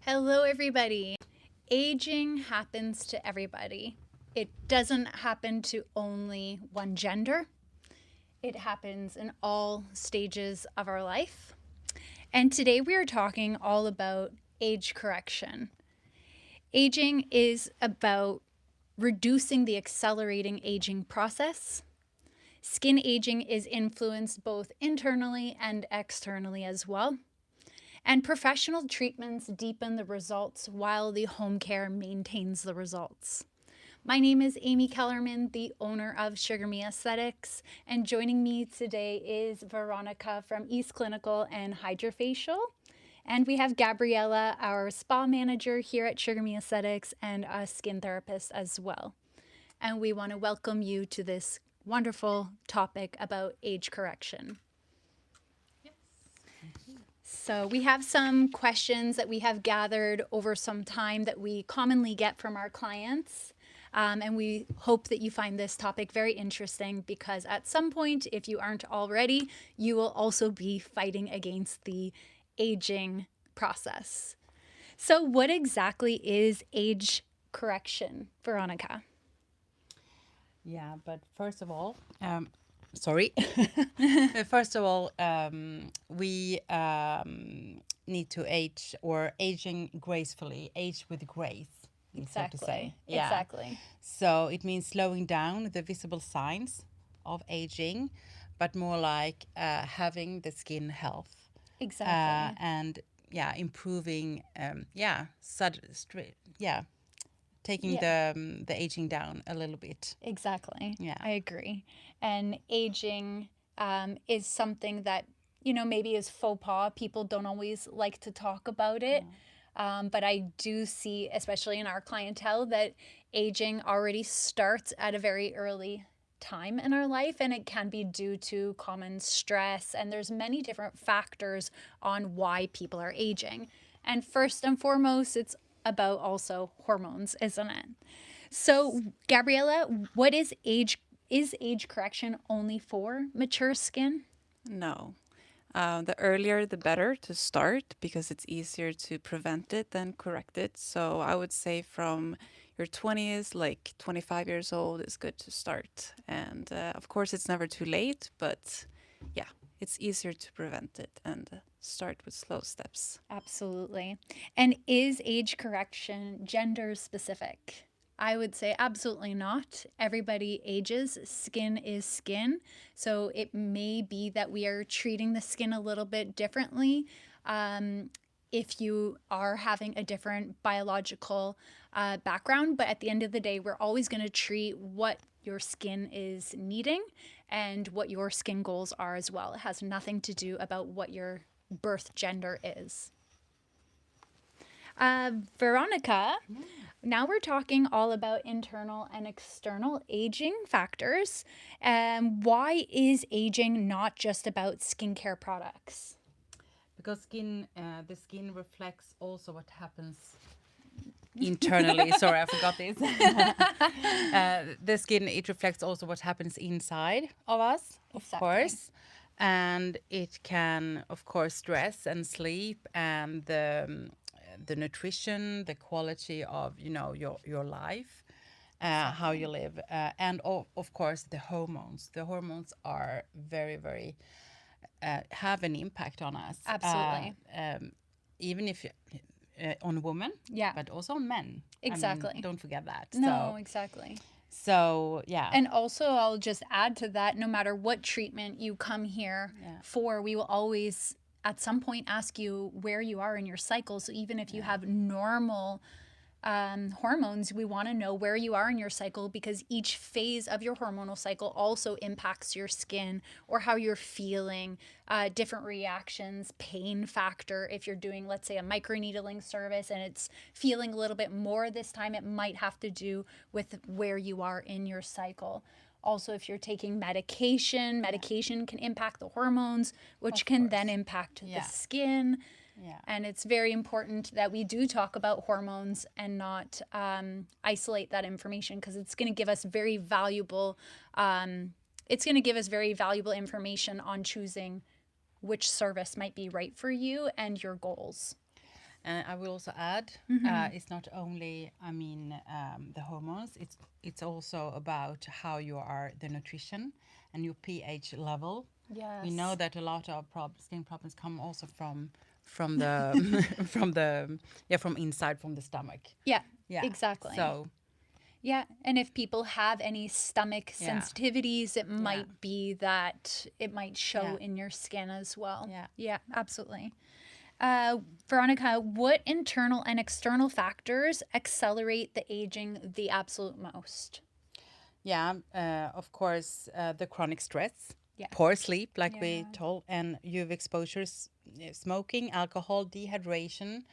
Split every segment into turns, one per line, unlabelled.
Hello, everybody. Aging happens to everybody. It doesn't happen to only one gender, it happens in all stages of our life. And today we are talking all about age correction. Aging is about reducing the accelerating aging process. Skin aging is influenced both internally and externally as well. And professional treatments deepen the results while the home care maintains the results. My name is Amy Kellerman, the owner of Sugar Me Aesthetics, and joining me today is Veronica from East Clinical and Hydrofacial. And we have Gabriella, our spa manager here at Sugar Me Aesthetics, and a skin therapist as well. And we want to welcome you to this wonderful topic about age correction. So we have some questions that we have gathered over some time that we commonly get from our clients. And we hope that you find this topic very interesting because at some point, if you aren't already, you will also be fighting against the aging process. So what exactly is age correction, Veronica?
Yeah, but first of all, sorry. First of all, we need to age or aging gracefully, age with grace. So to say. Yeah.
Exactly.
So it means slowing down the visible signs of aging, but more like having the skin health.
Exactly.
And improving. Taking the aging down a little bit.
Exactly.
Yeah.
I agree. And aging is something that, maybe is faux pas. People don't always like to talk about it. But I do see, especially in our clientele, that aging already starts at a very early time in our life, and it can be due to common stress. And there's many different factors on why people are aging. And first and foremost, it's about also hormones, isn't it? So, Gabriella, what is age? Is age correction only for mature skin?
No. The earlier the better to start because it's easier to prevent it than correct it. So I would say from your 20s, like 25 years old, is good to start. And of course, it's never too late, but yeah, it's easier to prevent it and start with slow steps.
Absolutely. And is age correction gender specific? I would say absolutely not. Everybody ages. Skin is skin. So it may be that we are treating the skin a little bit differently. If you are having a different biological background, but at the end of the day, we're always going to treat what your skin is needing and what your skin goals are as well. It has nothing to do about what your birth gender is. Veronica, now we're talking all about internal and external aging factors. Why is aging not just about skincare products?
Because the skin reflects also what happens internally. Sorry, I forgot this. The skin, it reflects also what happens inside of us, of course. And it can, of course, stress and sleep and the nutrition, the quality of, your life, how you live. And of course, the hormones. The hormones are very, very, have an impact on us.
Absolutely.
Even if on women,
Yeah.
but also on men.
Exactly.
I mean, don't forget that.
No, exactly.
So, yeah.
And also, I'll just add to that, no matter what treatment you come here for, we will always at some point ask you where you are in your cycle. So even if you have normal hormones, we want to know where you are in your cycle because each phase of your hormonal cycle also impacts your skin or how you're feeling, different reactions, pain factor. If you're doing, let's say, a microneedling service and it's feeling a little bit more this time, it might have to do with where you are in your cycle. Also, if you're taking medication can impact the hormones, which can then impact the skin.
Yeah.
And it's very important that we do talk about hormones and not isolate that information because it's going to give us very valuable. Information on choosing which service might be right for you and your goals.
And I will also add, it's not only, I mean, the hormones. It's also about how you are, the nutrition, and your pH level.
Yes.
We know that a lot of skin problems come also from the from inside, from the stomach.
Yeah.
Yeah.
Exactly.
So
Yeah, and if people have any stomach
Yeah.
sensitivities, it might be that it might show
Yeah.
in your skin as well.
Yeah.
Yeah, absolutely. Veronica, what internal and external factors accelerate the aging the absolute most?
yeah, of course, the chronic stress,
Yeah.
poor sleep, like we
Yeah.
told, and UV exposures, smoking, alcohol, dehydration,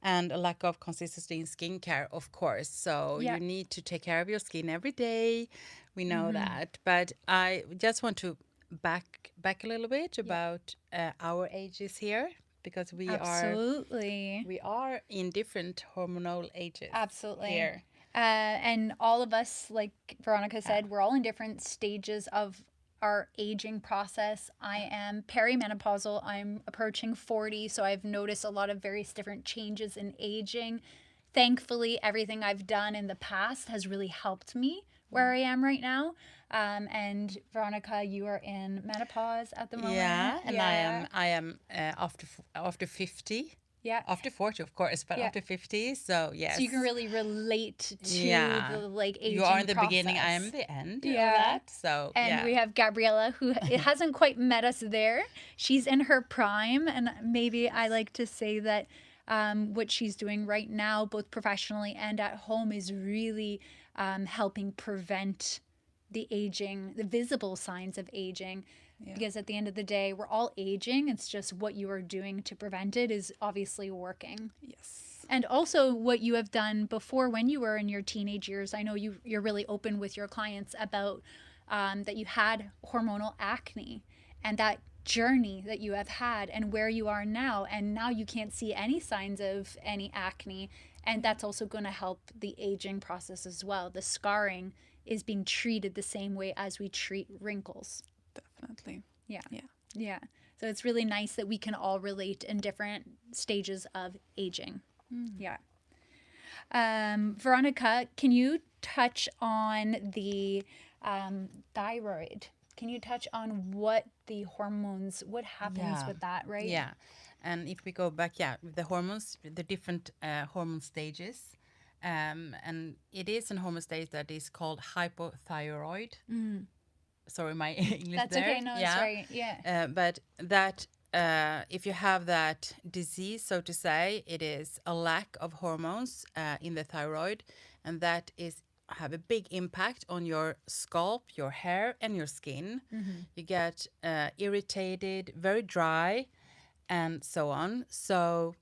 and a lack of consistency in skincare, of course. So
Yeah.
you need to take care of your skin every day. We know that. But I just want to back a little bit about our ages here, because
Absolutely.
we are in different hormonal ages.
Absolutely.
Here.
And all of us, like Veronica said, we're all in different stages of our aging process. I am perimenopausal. I'm approaching 40, so I've noticed a lot of various different changes in aging. Thankfully, everything I've done in the past has really helped me where I am right now. And Veronica, you are in menopause at the moment.
Yeah, and I am after 50.
Yeah.
After 40, of course, but
Yeah.
after 50, so yes.
So you can really relate to
Yeah.
the like aging
You are in the
process.
beginning, I am the end of
Yeah.
that. So
And we have Gabriella, who it hasn't quite met us there. She's in her prime, and maybe I like to say that what she's doing right now, both professionally and at home, is really helping prevent the aging, the visible signs of aging. Because at the end of the day, we're all aging. It's just what you are doing to prevent it is obviously working.
Yes.
And also what you have done before when you were in your teenage years. I know you're really open with your clients about that you had hormonal acne and that journey that you have had and where you are now. And now you can't see any signs of any acne. And that's also going to help the aging process as well. The scarring is being treated the same way as we treat wrinkles.
Definitely.
Yeah.
Yeah.
Yeah. So it's really nice that we can all relate in different stages of aging. Yeah. Veronica, can you touch on the thyroid? Can you touch on what the hormones, what happens
Yeah.
with that, right?
Yeah. And if we go back, the hormones, the different hormone stages, and it is a hormone stage that is called hypothyroid. Sorry, my English
That's
there.
okay. No, it's right. Yeah.
But that if you have that disease, so to say, it is a lack of hormones in the thyroid, and that is have a big impact on your scalp, your hair, and your skin. You get irritated, very dry, and so on. So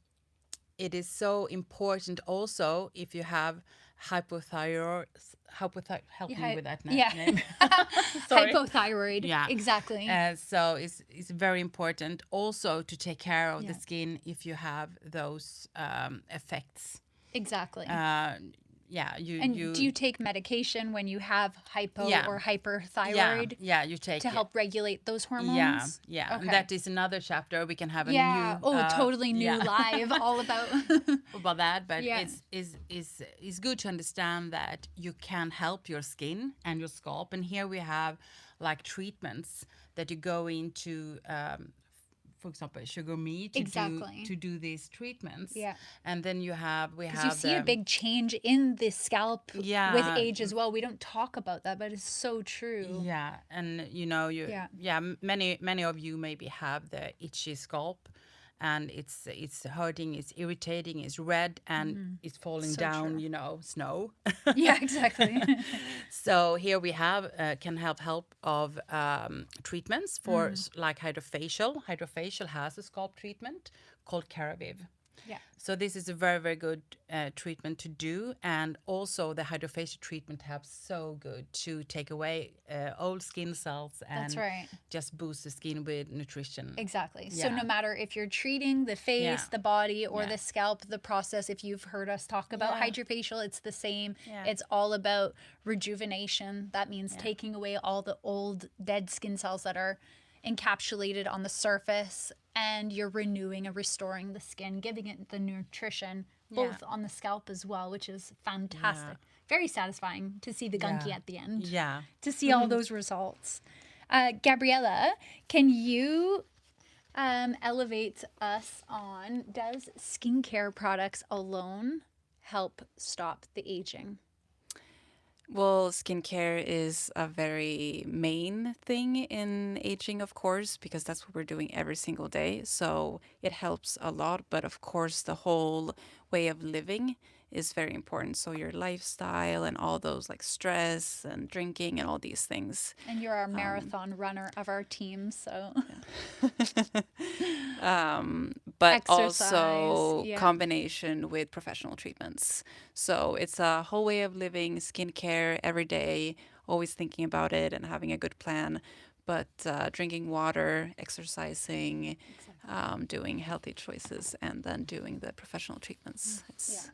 it is so important also if you have hypothyroid. Help me with that name. Sorry.
Hypothyroid.
Yeah.
Exactly.
So it's very important also to take care of the skin if you have those effects.
Exactly.
And
do you take medication when you have hypo or hyperthyroid?
Yeah, you take
to help regulate those hormones.
Yeah.
Okay.
And that is another chapter. We can have a
new. Totally new
yeah.
live all about
about that. But it's good to understand that you can help your skin and your scalp. And here we have like treatments that you go into. For example, sugar me to do these treatments.
Yeah.
And then we have
you see a big change in the scalp with age as well. We don't talk about that, but it's so true.
Yeah, and many of you maybe have the itchy scalp, and it's hurting, it's irritating, it's red, and it's falling down.
True.
Snow.
Yeah, exactly.
So here we have can have help of treatments for like hydrofacial. Hydrofacial has a scalp treatment called Ceravive.
Yeah.
So this is a very, very good treatment to do. And also the hydrofacial treatment helps so good to take away old skin cells and just boost the skin with nutrition.
Exactly. So no matter if you're treating the face, the body, or the scalp, the process, if you've heard us talk about hydrofacial, it's the same.
Yeah.
It's all about rejuvenation. That means taking away all the old dead skin cells that are encapsulated on the surface, and you're renewing and restoring the skin, giving it the nutrition both on the scalp as well, which is fantastic. Very satisfying to see the gunky at the end.
Yeah.
To see all those results. Gabriella, can you elevate us on, does skincare products alone help stop the aging?
Well, skincare is a very main thing in aging, of course, because that's what we're doing every single day. So it helps a lot. But of course, the whole way of living is very important. So your lifestyle and all those like stress and drinking and all these things.
And you're our marathon runner of our team, so
But
Exercise,
also
yeah.
combination with professional treatments. So it's a whole way of living, skincare every day, always thinking about it and having a good plan. But drinking water, exercising, doing healthy choices, and then doing the professional treatments. It's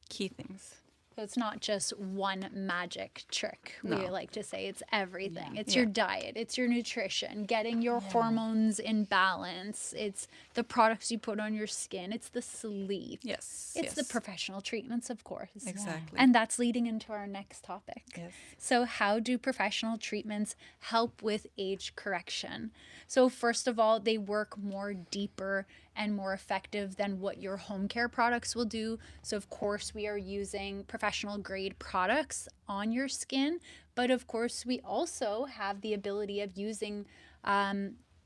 key things.
So it's not just one magic trick. We
No.
like to say it's everything. It's your diet, it's your nutrition, getting your hormones in balance. It's the products you put on your skin. It's the sleep.
Yes.
It's the
yes.
professional treatments, of course.
Exactly.
And that's leading into our next topic.
Yes.
So, how do professional treatments help with age correction? So, first of all, they work more deeper and more effective than what your home care products will do. So, of course, we are using professional grade products on your skin, but of course, we also have the ability of using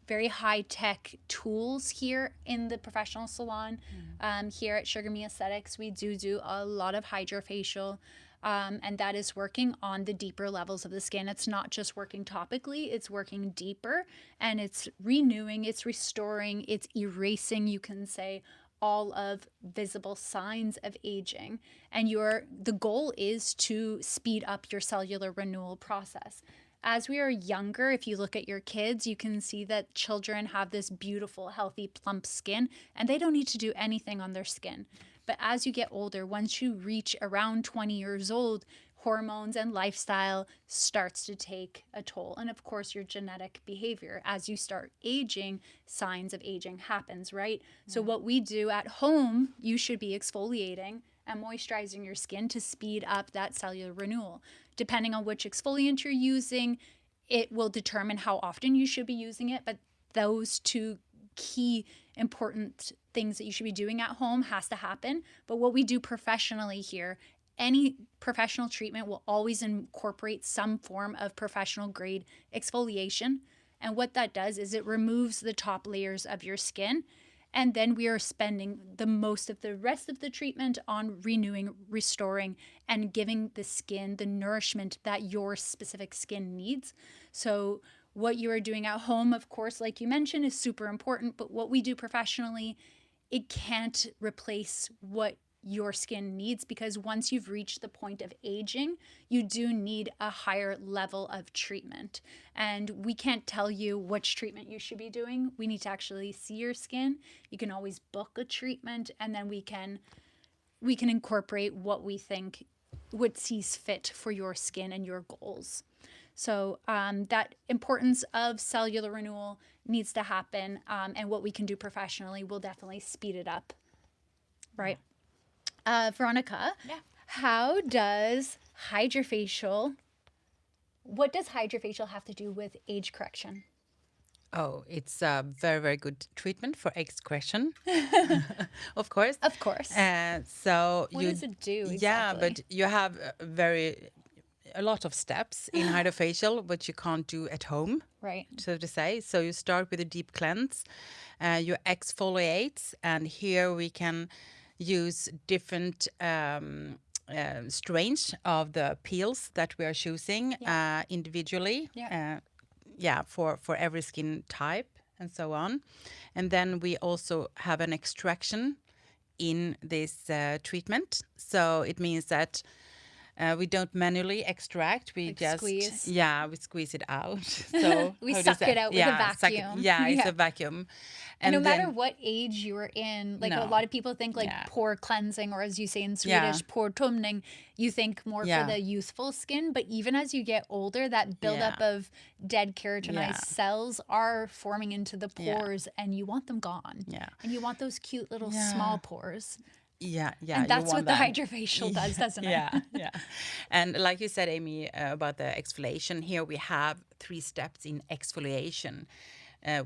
very high tech tools here in the professional salon. Here at Sugar Me Aesthetics, we do a lot of hydrofacial. And that is working on the deeper levels of the skin. It's not just working topically, it's working deeper, and it's renewing, it's restoring, it's erasing, you can say, all of visible signs of aging. And the goal is to speed up your cellular renewal process. As we are younger, if you look at your kids, you can see that children have this beautiful, healthy, plump skin, and they don't need to do anything on their skin. But as you get older, once you reach around 20 years old, hormones and lifestyle starts to take a toll. And of course, your genetic behavior. As you start aging, signs of aging happens, right? So what we do at home, you should be exfoliating and moisturizing your skin to speed up that cellular renewal. Depending on which exfoliant you're using, it will determine how often you should be using it. But those two key important things that you should be doing at home has to happen. But what we do professionally here, any professional treatment will always incorporate some form of professional grade exfoliation. And what that does is it removes the top layers of your skin. And then we are spending the most of the rest of the treatment on renewing, restoring, and giving the skin the nourishment that your specific skin needs. So what you are doing at home, of course, like you mentioned, is super important. But what we do professionally, it can't replace what your skin needs, because once you've reached the point of aging, you do need a higher level of treatment. And we can't tell you which treatment you should be doing. We need to actually see your skin. You can always book a treatment, and then we can incorporate what we think would sees fit for your skin and your goals. So that importance of cellular renewal needs to happen, and what we can do professionally will definitely speed it up. Right. Veronica, how does what does hydrofacial have to do with age correction?
Oh, it's a very, very good treatment for age correction, of course.
Of course.
So
What does it do
Yeah,
exactly?
but you have a lot of steps in hydrofacial, which you can't do at home,
Right.
so to say. So you start with a deep cleanse, you exfoliate, and here we can use different strains of the peels that we are choosing individually. For every skin type and so on. And then we also have an extraction in this treatment. So it means that We don't manually extract. We
Like
just
squeeze.
we squeeze it out. So
We
how do you
suck
say?
it out with a
Yeah,
vacuum.
yeah, it's
Yeah.
a vacuum.
And no matter
then
what age you are in, like a
no,
lot of people think like
yeah,
pore cleansing, or as you say in
yeah,
Swedish, pore tumning, you think more for
yeah,
the youthful skin. But even as you get older, that buildup
yeah,
of dead
yeah,
keratinized cells are forming into the
yeah,
pores, and you want them gone.
yeah,
And you want those cute little
yeah.
small pores.
Yeah,
And
you
that's
want
what the
that.
hydrofacial does, doesn't it?
Yeah, yeah. And like you said, Amy, about the exfoliation, here we have 3 steps in exfoliation.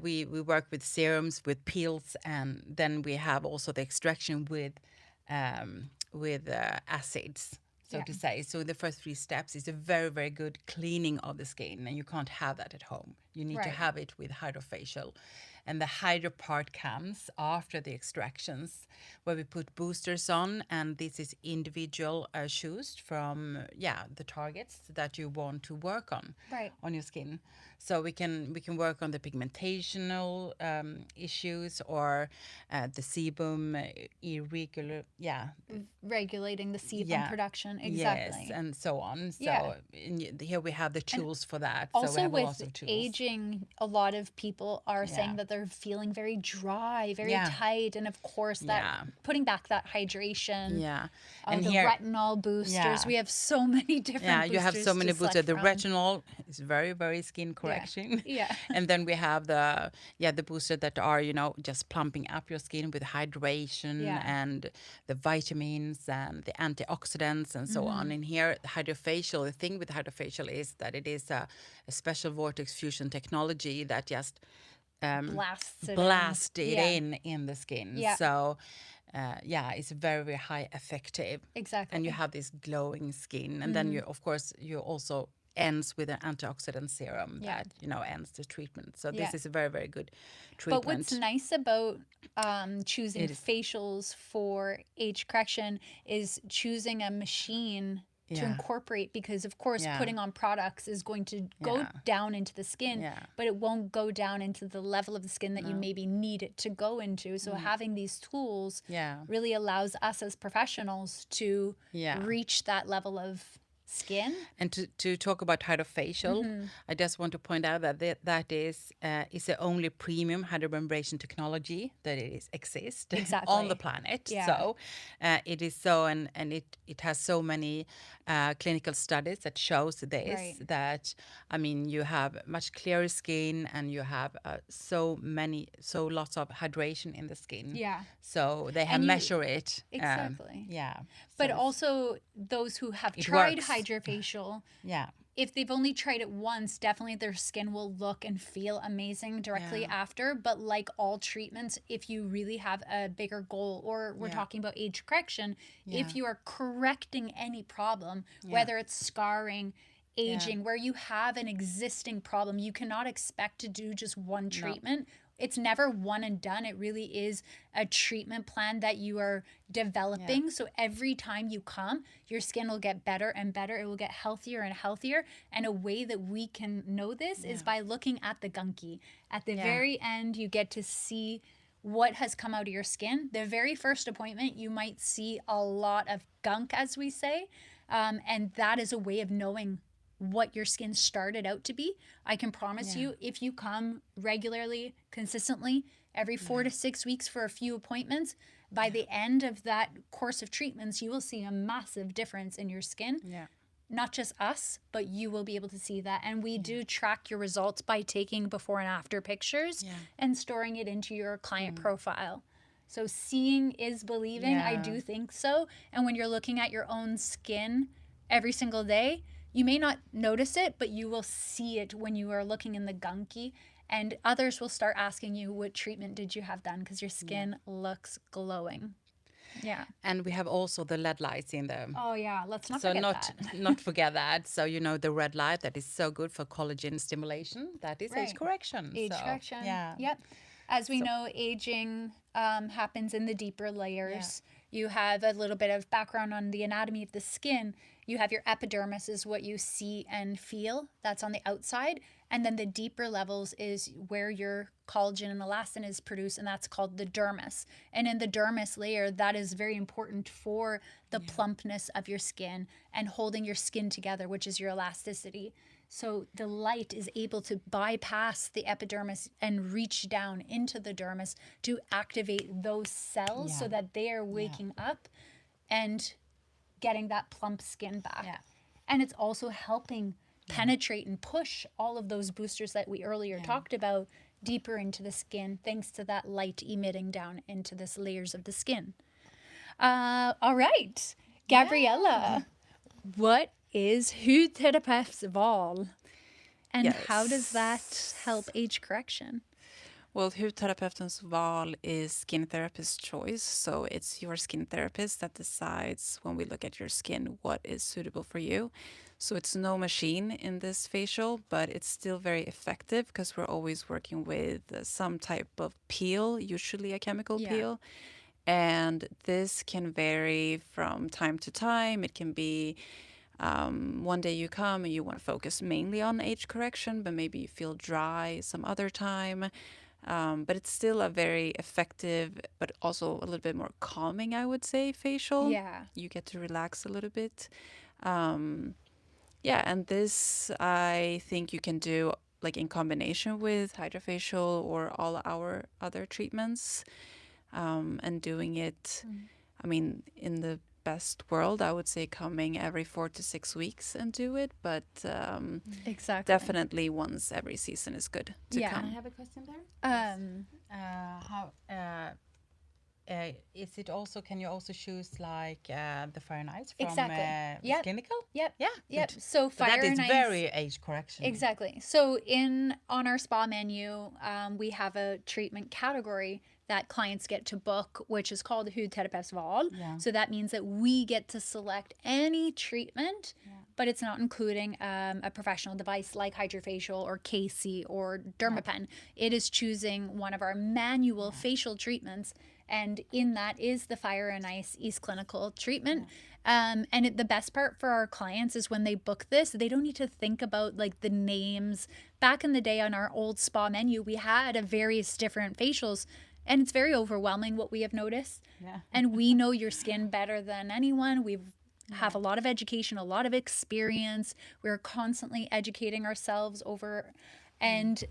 We work with serums, with peels, and then we have also the extraction with acids, so
Yeah.
to say. So the first 3 steps is a very, very good cleaning of the skin, and you can't have that at home. You need to
Right.
have it with hydrofacial. And the hydro part comes after the extractions, where we put boosters on, and this is individual choose from the targets that you want to work
Right.
on your skin. So we can work on the pigmentational issues, or the sebum irregular,
Regulating the sebum
yeah,
production.
yes,
Exactly.
and so on.
Yeah.
So here we have the
And
tools for that. So we
also
have lots
with
of tools.
aging, a lot of people are saying
Yeah.
that they're feeling very dry, very
Yeah.
tight, and of course that
Yeah.
putting back that hydration.
Yeah,
Oh,
and
the
here,
retinol boosters.
yeah.
We have so many different
Yeah,
boosters
you have so many
to
boosters.
select
The
from.
retinol is very, very skin correction.
Yeah.
And then we have the booster that are, just plumping up your skin with hydration
Yeah.
and the vitamins and the antioxidants and so on. And here, hydrofacial, the thing with hydrofacial is that it is a special vortex fusion technology that just
Blasts it
blast
in.
it
Yeah.
in the skin.
Yeah.
So, it's very, very high effective.
Exactly.
And you have this glowing skin. And then of course, you also ends with an antioxidant serum
Yeah.
that, ends the treatment. So
Yeah.
this is a very, very good
But
treatment.
what's nice about choosing
It is-
facials for age correction is choosing a machine to
Yeah.
incorporate, because of course
Yeah.
putting on products is going to go
Yeah.
down into the skin,
Yeah.
but it won't go down into the level of the skin that you
No.
maybe need it to go into. So having these tools
Yeah.
really allows us as professionals to
Yeah.
reach that level of skin.
And to talk about hydrofacial,
Mm-hmm.
I just want to point out that that is the only premium hydroabrasion technology that exists
Exactly.
on the planet.
Yeah.
So it is so, and it has so many clinical studies that shows this,
Right.
that, I mean, you have much clearer skin, and you have so lots of hydration in the skin.
Yeah.
So they have
And you-
measured it.
Exactly.
Yeah.
But
So
also those who have
It
tried
works.
hydrofacial,
yeah.
if they've only tried it once, definitely their skin will look and feel amazing directly
Yeah.
after. But like all treatments, if you really have a bigger goal, or we're
Yeah.
talking about age correction,
Yeah.
if you are correcting any problem, whether it's scarring, aging, where you have an existing problem, you cannot expect to do just one treatment. It's never one and done. It really is a treatment plan that you are developing. So every time you come, your skin will get better and better. It will get healthier and healthier. And a way that we can know this is by looking at the gunky. At the very end, you get to see what has come out of your skin. The very first appointment, you might see a lot of gunk, as we say. And that is a way of knowing what your skin started out to be. I can promise you, if you come regularly, consistently, every 4 to 6 weeks for a few appointments, by the end of that course of treatments, you will see a massive difference in your skin.
Yeah.
Not just us, but you will be able to see that. And we do track your results by taking before and after pictures and storing it into your client profile. So seeing is believing. I
Yeah.
do think so. And when you're looking at your own skin every single day, you may not notice it, but you will see it when you are looking in the gunky. And others will start asking you, what treatment did you have done? Because your skin looks glowing. Yeah.
And we have also the LED lights in there.
Oh, yeah. Let's not
So
forget
not
that.
not forget that. So the red light that is so good for collagen stimulation. That is age
Right.
correction.
Age
So,
correction.
Yeah.
Yep. As we know, aging happens in the deeper layers. You have a little bit of background on the anatomy of the skin. You have your epidermis, is what you see and feel. That's on the outside. And then the deeper levels is where your collagen and elastin is produced, and that's called the dermis. And in the dermis layer, that is very important for the plumpness of your skin and holding your skin together, which is your elasticity. So the light is able to bypass the epidermis and reach down into the dermis to activate those cells so that they are waking up and getting that plump skin back.
Yeah.
And it's also helping penetrate and push all of those boosters that we earlier talked about deeper into the skin, thanks to that light emitting down into the layers of the skin. All right, Gabriella, what is hudterapeutval? And how does that help age correction?
Well, hudterapeutens val is skin therapist's choice. So it's your skin therapist that decides when we look at your skin what is suitable for you. So it's no machine in this facial, but it's still very effective because we're always working with some type of peel, usually a chemical peel. And this can vary from time to time. It can be one day you come and you want to focus mainly on age correction, but maybe you feel dry some other time. But it's still a very effective, but also a little bit more calming, I would say, facial.
Yeah.
You get to relax a little bit. And this I think you can do like in combination with hydrofacial or all our other treatments. And doing it, I mean, in the best world, I would say coming every 4 to 6 weeks and do it, but
Exactly.
definitely once every season is good to
Yeah.
Can I
come.
have a question there? How is it also? Can you also choose like the Fire and Ice from
Exactly. Yep.
Clinical?
Yep.
Yeah.
Yep.
Good.
So
But
fire
that is
and ice.
very age correction.
Exactly. So on our spa menu, we have a treatment category that clients get to book, which is called hudterapeutval.
Yeah.
So that means that we get to select any treatment, but it's not including a professional device like hydrofacial or KC or dermapen. It is choosing one of our manual facial treatments, and in that is the Fire and Ice East Clinical treatment. The best part for our clients is when they book this, they don't need to think about like the names. Back in the day on our old spa menu, we had a various different facials, and it's very overwhelming what we have noticed.
Yeah.
And we know your skin better than anyone. We have a lot of education, a lot of experience. We're constantly educating ourselves over, and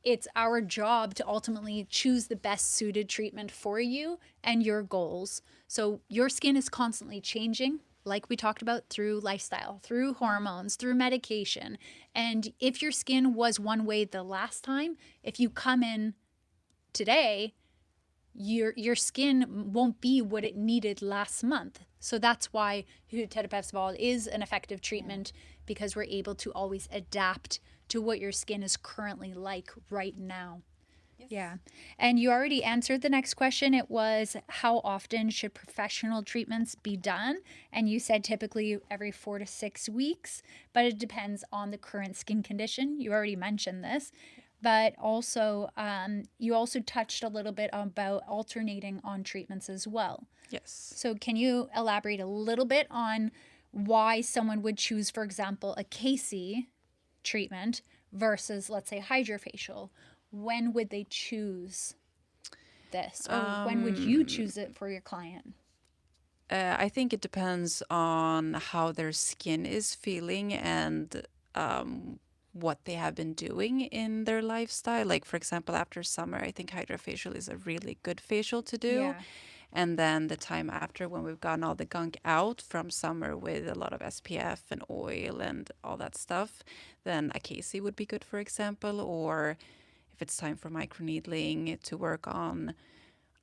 it's our job to ultimately choose the best suited treatment for you and your goals. So your skin is constantly changing, like we talked about, through lifestyle, through hormones, through medication. And if your skin was one way the last time, if you come in today, your skin won't be what it needed last month. So that's why hudterapeutval is an effective treatment, because we're able to always adapt to what your skin is currently like right now. Yeah. And you already answered the next question. It was, how often should professional treatments be done? And you said typically every 4 to 6 weeks, but it depends on the current skin condition. You already mentioned this. But also, you also touched a little bit about alternating on treatments as well.
Yes.
So can you elaborate a little bit on why someone would choose, for example, a KC treatment versus, let's say, hydrofacial? When would they choose this? Or when would you choose it for your client?
I think it depends on how their skin is feeling and what they have been doing in their lifestyle. Like, for example, after summer, I think hydrofacial is a really good facial to do.
Yeah.
And then the time after, when we've gotten all the gunk out from summer with a lot of SPF and oil and all that stuff, then a KC would be good, for example. Or if it's time for microneedling to work on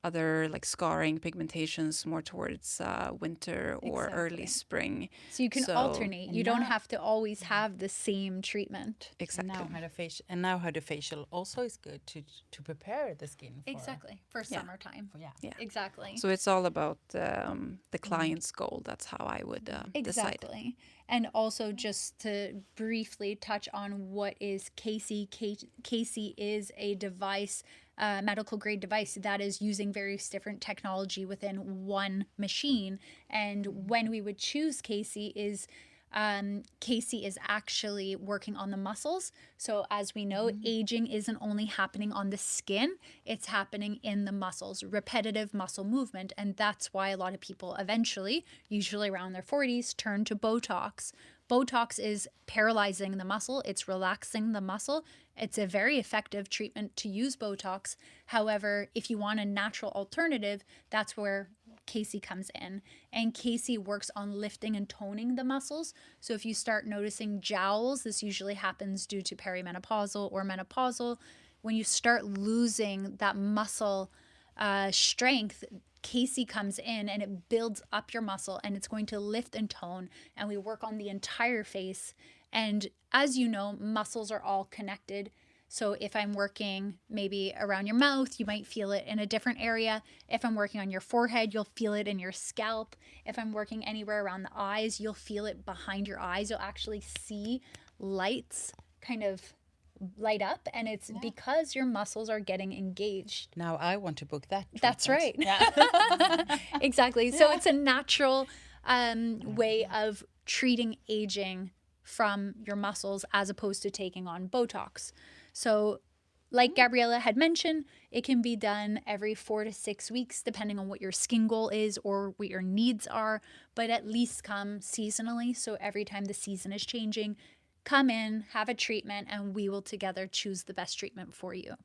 other like scarring pigmentations more towards winter or early
Exactly.
spring.
So you can
So-
alternate. You
And
don't
now-
have to always have the same treatment.
Exactly.
And now hydrofacial also is good to prepare the skin for.
Exactly. For summertime.
Yeah.
Yeah.
Exactly.
So it's all about the client's goal. That's how I would decide.
Exactly. And also, just to briefly touch on what is KC. KC is a device, medical grade device that is using various different technology within one machine. And when we would choose KC is Casey is actually working on the muscles. So, as we know, aging isn't only happening on the skin, it's happening in the muscles, repetitive muscle movement. And that's why a lot of people eventually, usually around their 40s, turn to Botox. Botox is paralyzing the muscle, it's relaxing the muscle. It's a very effective treatment to use Botox. However, if you want a natural alternative, that's where Casey comes in. And Casey works on lifting and toning the muscles. So if you start noticing jowls, this usually happens due to perimenopausal or menopausal. When you start losing that muscle strength, Casey comes in and it builds up your muscle and it's going to lift and tone. And we work on the entire face. And as you know, muscles are all connected. So if I'm working maybe around your mouth, you might feel it in a different area. If I'm working on your forehead, you'll feel it in your scalp. If I'm working anywhere around the eyes, you'll feel it behind your eyes. You'll actually see lights kind of light up, and it's because your muscles are getting engaged.
Now I want to book that.
That's right. Yeah. Exactly. So it's a natural way of treating aging from your muscles as opposed to taking on Botox. So, like Gabriella had mentioned, it can be done every 4 to 6 weeks, depending on what your skin goal is or what your needs are, but at least come seasonally. So, every time the season is changing, come in, have a treatment, and we will together choose the best treatment for you.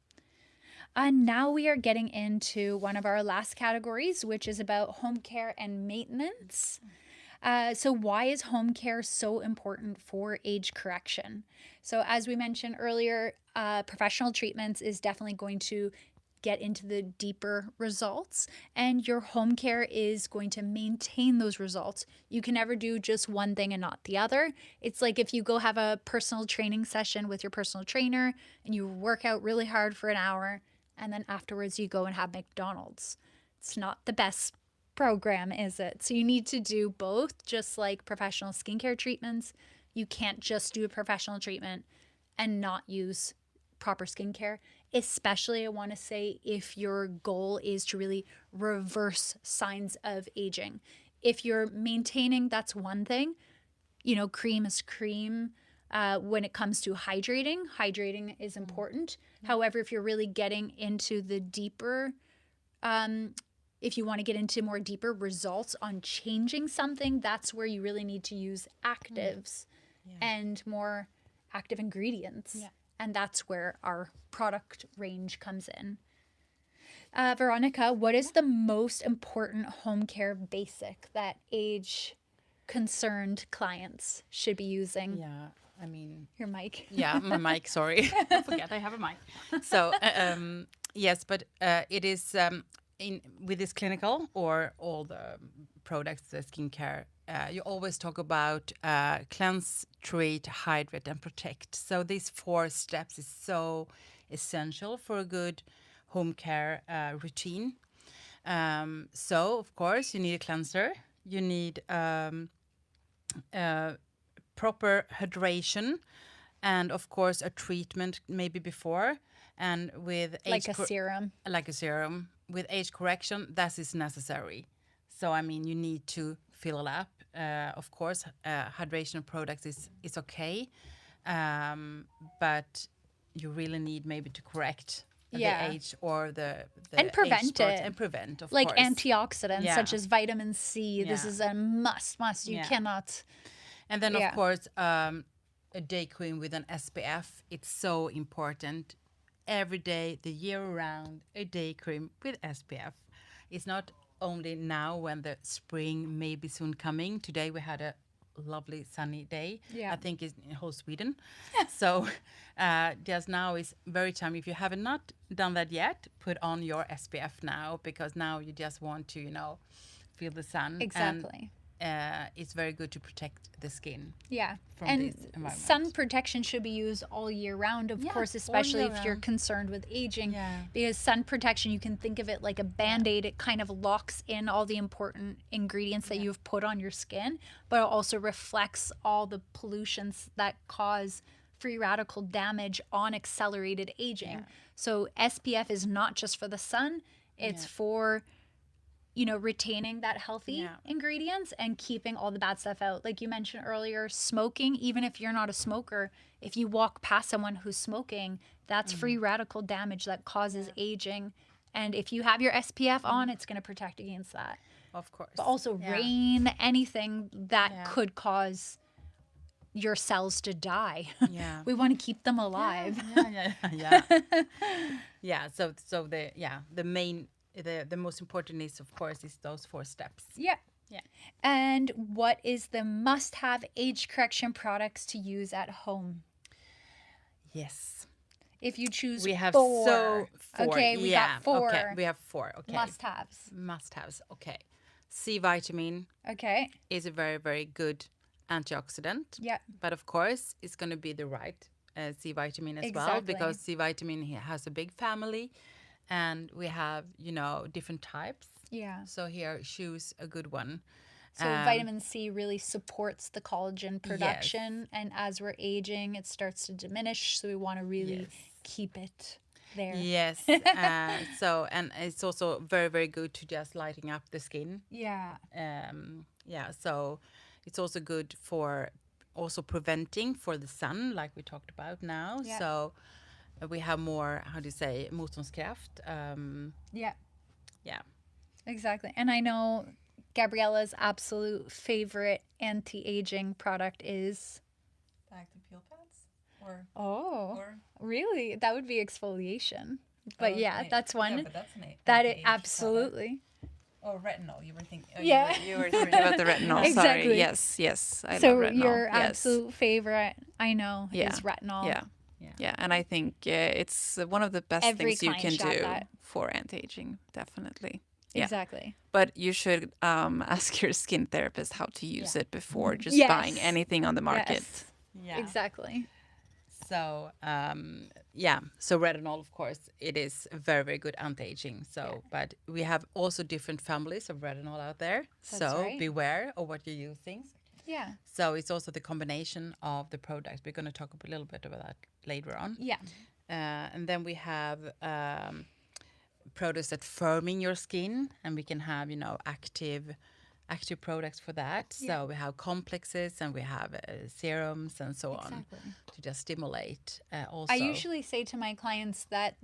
And now we are getting into one of our last categories, which is about home care and maintenance. So why is home care so important for age correction? So as we mentioned earlier, professional treatments is definitely going to get into the deeper results, and your home care is going to maintain those results. You can never do just one thing and not the other. It's like if you go have a personal training session with your personal trainer and you work out really hard for an hour and then afterwards you go and have McDonald's. It's not the best program, is it? So you need to do both, just like professional skincare treatments. You can't just do a professional treatment and not use proper skincare, especially I want to say if your goal is to really reverse signs of aging. If you're maintaining, that's one thing. You know, cream is cream. When it comes to hydrating is important. However, if you're really getting into the deeper if you want to get into more deeper results on changing something, that's where you really need to use actives and more active ingredients. Yeah. And that's where our product range comes in. Veronica, what is the most important home care basic that age-concerned clients should be using?
Yeah, I mean...
Your mic.
Yeah, my mic, sorry. I forget I have a mic. So, yes, but it is... with this clinical or all the products, the skincare, you always talk about cleanse, treat, hydrate, and protect. So these 4 steps is so essential for a good home care routine. So of course you need a cleanser, you need proper hydration, and of course a treatment maybe before. And with
like a serum.
Like a serum. With age correction, that is necessary. So, I mean, you need to fill it up. Of course, hydration products is okay. But you really need maybe to correct the age or the
and prevent it.
And prevent, of
like
course.
Like antioxidants, such as vitamin C. This is a must. You cannot...
And then, of course, a day cream with an SPF. It's so important. Every day, the year round, a day cream with SPF. It's not only now when the spring may be soon coming. Today we had a lovely sunny day. Yeah. I think it's in whole Sweden. So just now is very time. If you have not done that yet, put on your SPF now, because now you just want to, feel the sun.
Exactly.
And it's very good to protect the skin.
Yeah. And sun protection should be used all year round, of course, especially if you're concerned with aging. Yeah. Because sun protection, you can think of it like a Band-Aid. It kind of locks in all the important ingredients that you've put on your skin, but it also reflects all the pollutions that cause free radical damage on accelerated aging. Yeah. So SPF is not just for the sun, it's for retaining that healthy
Yeah.
ingredients and keeping all the bad stuff out. Like you mentioned earlier, smoking, even if you're not a smoker, if you walk past someone who's smoking, that's free radical damage that causes aging. And if you have your SPF on, it's going to protect against that.
Of course.
But also
Yeah.
rain, anything that
Yeah.
could cause your cells to die.
Yeah.
We want to keep them alive.
Yeah. Yeah. So the most important is, of course, is those 4 steps.
Yeah.
Yeah.
And what is the must-have age correction products to use at home?
Yes.
If you choose
We have
4.
4.
Okay, we got 4
Okay. We have 4. Okay.
must-haves.
Must-haves. Okay. C vitamin
Okay.
is a very, very good antioxidant.
Yeah.
But of course, it's going to be the right C vitamin as well,
Exactly.
because C vitamin has a big family, and we have, different types.
Yeah.
So here, choose a good one.
So vitamin C really supports the collagen production, and as we're aging, it starts to diminish. So we want to really keep it there.
Yes. And it's also very, very good to just lighting up the skin.
Yeah.
So it's also good for also preventing for the sun, like we talked about now.
Yeah.
So we have more, how do you say, motståndskraft.
Yeah.
Yeah.
Exactly. And I know Gabriella's absolute favorite anti-aging product is
The active peel pads?
Oh,
Or
really? That would be exfoliation. But
Oh,
yeah,
okay.
that's one
Yeah, but that's an
that it
anti-age product.
absolutely.
Oh, retinol. You were thinking. Oh,
Yeah.
You were thinking about the retinol.
Exactly.
Sorry. Yes. I
So
love retinol.
your
Yes.
absolute favorite, I know,
Yeah.
is retinol.
Yeah.
Yeah.
Yeah, and I think it's one of the best
Every
things you
client
can
shout
do
that.
for anti-aging, definitely. Yeah.
Exactly.
But you should ask your skin therapist how to use it before just
Yes.
buying anything on the market.
Yes.
Yeah.
Exactly.
So so retinol, of course, it is very, very good anti-aging. So, but we have also different families of retinol out there.
That's
so
right.
beware of what you're using.
Yeah.
So it's also the combination of the products. We're going to talk a little bit about that later on.
Yeah.
And then we have products that firming your skin, and we can have active products for that. So we have complexes, and we have serums and so on
Exactly.
to just stimulate. Also,
I usually say to my clients that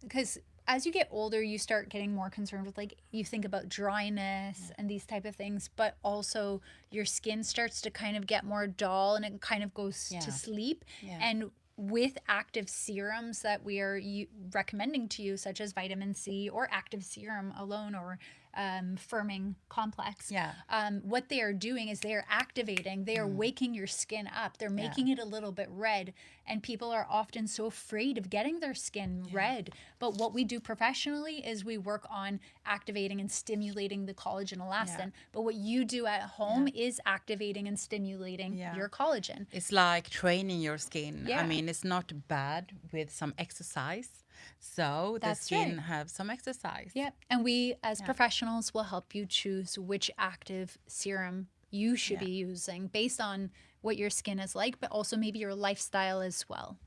because as you get older, you start getting more concerned with, like, you think about dryness and these type of things, but also your skin starts to kind of get more dull and it kind of goes to sleep.
Yeah.
And with active serums that we are recommending to you, such as vitamin C or active serum alone or firming complex, what they are doing is they are activating, they are waking your skin up, they're making it a little bit red, and people are often so afraid of getting their skin red. But what we do professionally is we work on activating and stimulating the collagen elastin. But what you do at home is activating and stimulating your collagen.
it's like training your skin.
Yeah.
I mean, it's not bad with some exercise. So the
That's
skin
right.
have some exercise.
Yeah, and we as professionals will help you choose which active serum you should be using based on what your skin is like, but also maybe your lifestyle as well.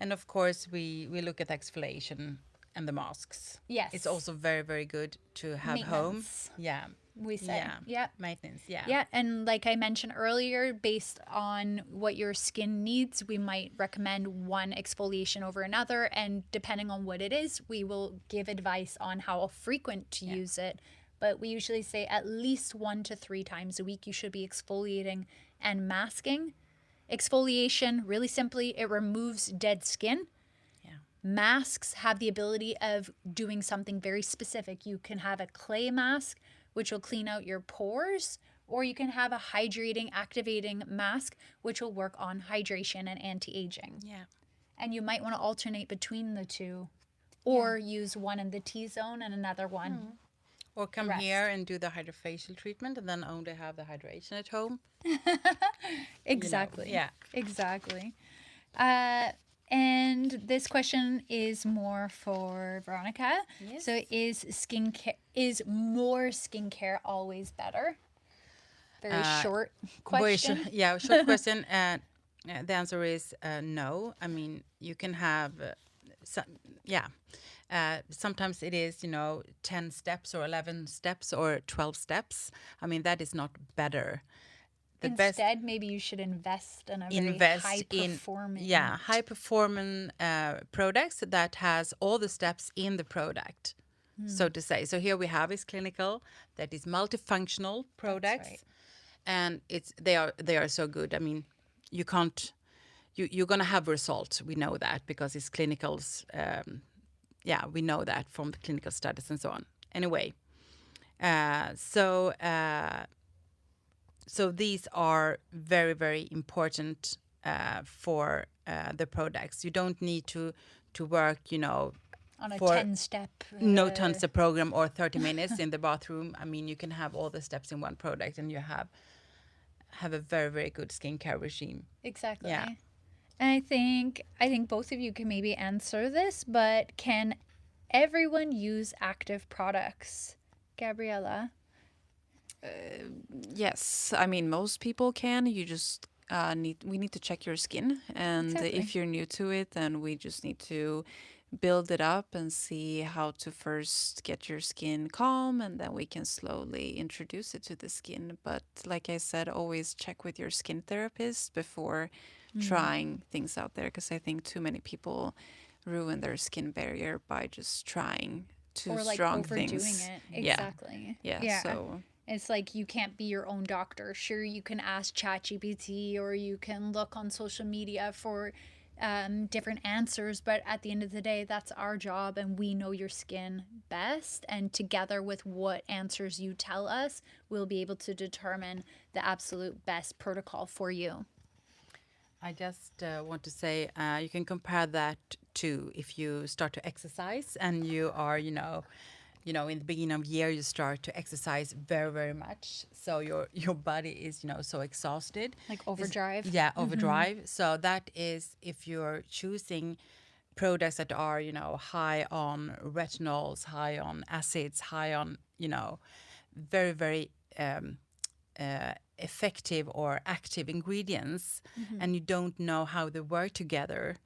And of course, we look at exfoliation and the masks.
Yes.
It's also very, very good to have home.
Maintenance.
Yeah.
We say,
Yeah. Maintenance. Yeah.
Yeah, and like I mentioned earlier, based on what your skin needs, we might recommend one exfoliation over another. And depending on what it is, we will give advice on how frequent to use it. But we usually say at least 1 to 3 times a week, you should be exfoliating and masking. Exfoliation, really simply, it removes dead skin. Masks have the ability of doing something very specific. You can have a clay mask, which will clean out your pores, or you can have a hydrating, activating mask, which will work on hydration and anti-aging.
Yeah.
And you might want to alternate between the two, or use one in the T-zone and another one.
Or come
Rest.
here and do the hydrofacial treatment and then only have the hydration at home.
Exactly.
Yeah.
Exactly. And this question is more for Veronica.
Yes.
So is more skincare always better? Very short question.
Short question. The answer is no. I mean, you can have yeah. Sometimes it is, 10 steps or 11 steps or 12 steps. I mean, that is not better. The best
Instead, maybe you should invest in a very
invest in
high-performing.
high performing products that has all the steps in the product, so to say. So here we have is clinical, that is multifunctional products,
right.
and they are so good. I mean, you can't you're gonna have results. We know that because it's clinicals. We know that from the clinical studies and so on. Anyway, uh, so uh, so these are very, very important for the products. You don't need to work,
On a
for
10-step.
no tons of program or 30 minutes in the bathroom. I mean, you can have all the steps in one product, and you have a very, very good skincare regime.
Exactly.
Yeah.
And I think both of you can maybe answer this, but can everyone use active products? Gabriella?
Yes, I mean most people can. You just we need to check your skin, and
Exactly.
if you're new to it, then we just need to build it up and see how to first get your skin calm, and then we can slowly introduce it to the skin. But like I said, always check with your skin therapist before trying things out there, because I think too many people ruin their skin barrier by just trying too
Or like
strong
overdoing
things.
it.
Yeah.
Exactly.
Yeah, so
It's like you can't be your own doctor. Sure, you can ask ChatGPT or you can look on social media for different answers, but at the end of the day, that's our job, and we know your skin best. And together with what answers you tell us, we'll be able to determine the absolute best protocol for you.
I just want to say you can compare that to if you start to exercise and you are, in the beginning of year you start to exercise very, very much. So your body is, so exhausted.
Like overdrive.
Yeah, overdrive. So that is if you're choosing products that are, high on retinols, high on acids, high on, very, very effective or active ingredients, and you don't know how they work together,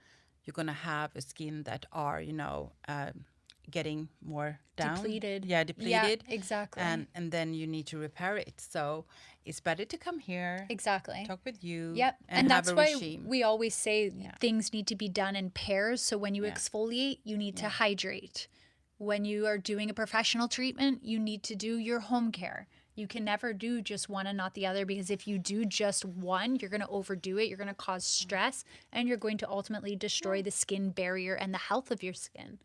you're going to have a skin that are, getting more down.
Depleted.
Yeah, depleted.
Yeah, exactly.
And then you need to repair it. So it's better to come here,
Exactly.
talk with you,
Yep.
and have
that's
a
why
regime.
we always say things need to be done in pairs. So when you
Yeah.
exfoliate, you need to hydrate. When you are doing a professional treatment, you need to do your home care. You can never do just one and not the other, because if you do just one, you're going to overdo it. You're going to cause stress, and you're going to ultimately destroy the skin barrier and the health of your skin.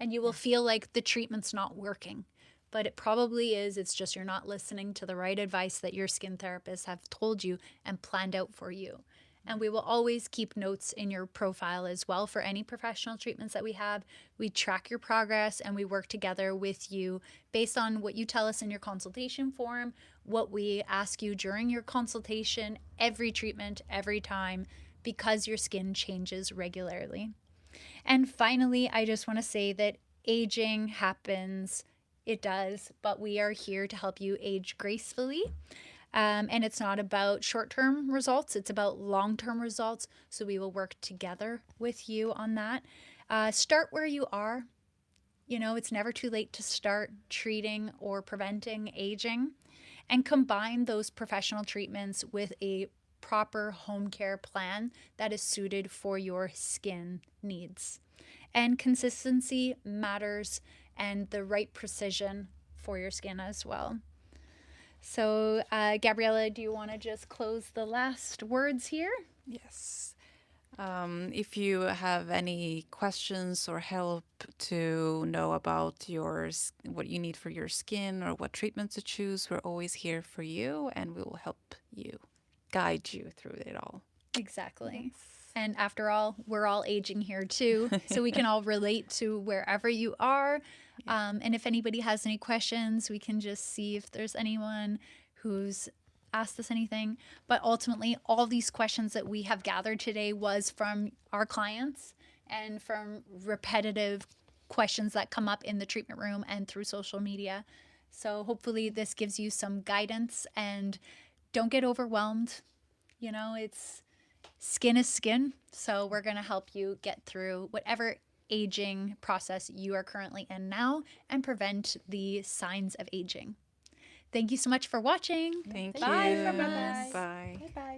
And you will feel like the treatment's not working. But it probably is. It's just you're not listening to the right advice that your skin therapists have told you and planned out for you. And we will always keep notes in your profile as well for any professional treatments that we have. We track your progress, and we work together with you based on what you tell us in your consultation form, what we ask you during your consultation, every treatment, every time, because your skin changes regularly. And finally, I just want to say that aging happens. It does, but we are here to help you age gracefully. And it's not about short term results, it's about long term results. So we will work together with you on that. Start where you are. It's never too late to start treating or preventing aging, and combine those professional treatments with a proper home care plan that is suited for your skin needs. And consistency matters, and the right precision for your skin as well. So, Gabriella, do you want to just close the last words here?
yes. If you have any questions or help to know about what you need for your skin or what treatment to choose, we're always here for you, and we will help you, guide you through it all.
Exactly. And after all, we're all aging here too, so we can all relate to wherever you are. And if anybody has any questions, we can just see if there's anyone who's asked us anything. But ultimately, all these questions that we have gathered today was from our clients and from repetitive questions that come up in the treatment room and through social media. So hopefully this gives you some guidance, and don't get overwhelmed. It's skin is skin. So we're going to help you get through whatever aging process you are currently in now and prevent the signs of aging. Thank you so much for watching.
Thank
Bye
you.
from us.
Bye.
Bye.